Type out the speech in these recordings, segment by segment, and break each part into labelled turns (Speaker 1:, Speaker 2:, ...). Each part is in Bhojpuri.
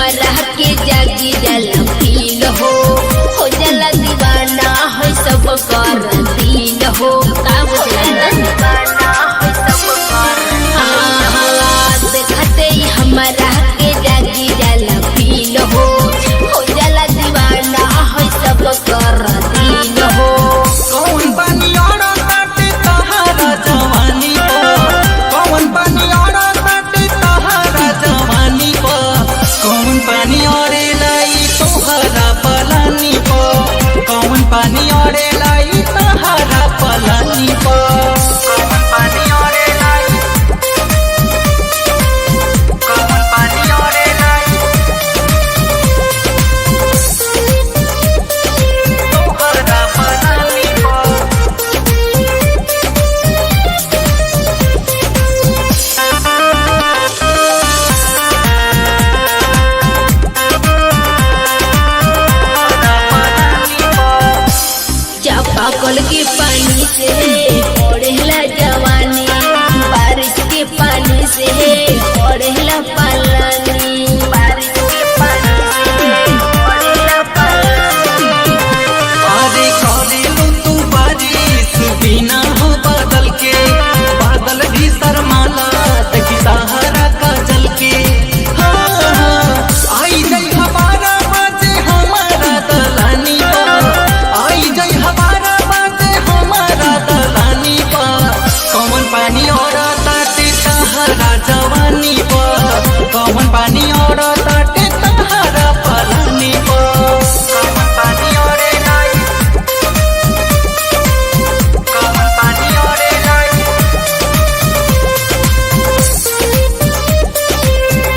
Speaker 1: हमारा के जागी जला फील हो जला दीवाना हो सब कर दिल हो का बोला दीवाना हो सब कर देखते हमारा के जागी जला फील हो जला दीवाना हो सब कर दिल हो।
Speaker 2: कौन पानी और बाटे तहरा जवानी कौन पानी और बाटे तहरा जवानी कौन पानी और लाई तोहरा पलानी कौन पानी और लाई तहरा पलानी कौन पानी और लाई कौन पानी और लाई तोहरा पलानी
Speaker 1: चापाकल के पानी से पड़ेला जवानी बारिश के पानी से पड़ेला पालानी बारिश के पानी से पड़ेला पालानी।
Speaker 2: अरे करेलू तू बारिश बिना हो बादल के बादल भी शर्माला तकी सहारा का जल के आई जाई हमारा बाजे हमारा दलानी आई जाई हमारा बाजे हमारा दलानी कौन पानी और ताटे तहरा जवानी कौन पानी और ताटे तहरा पलानी कौन पानी और लाई कौन पानी और लाई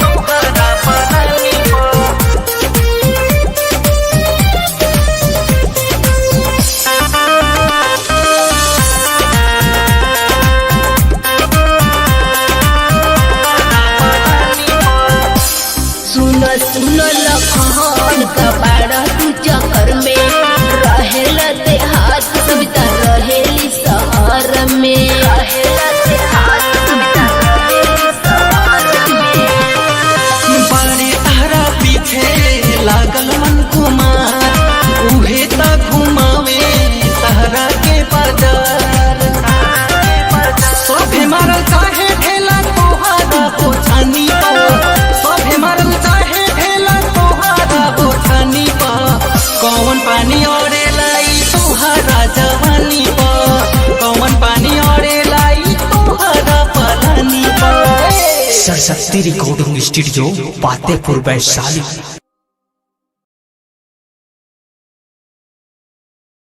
Speaker 2: तोहरा पलानी
Speaker 1: सुनो सुनो लखन कबाड़ तू चक्कर में रहेला देहात सुविधा रहेली शहर में रहेला देहात सुविधा रहेली शहर में।
Speaker 2: बड़े तारा पीछे लागल मन कुमार उहे त घुमावे तहरा के बाजार सोभे मारल चाहे ढेला तोहरा हो छानी सोभे मारल चाहे ढेला तोहरा हो छानी कौन पानी और लाई तोहरा जवानी कौन पानी और लाई तोहरा पलानी
Speaker 3: सरस्वती रिकॉर्डिंग स्टूडियो, फतेहपुर वैशाली।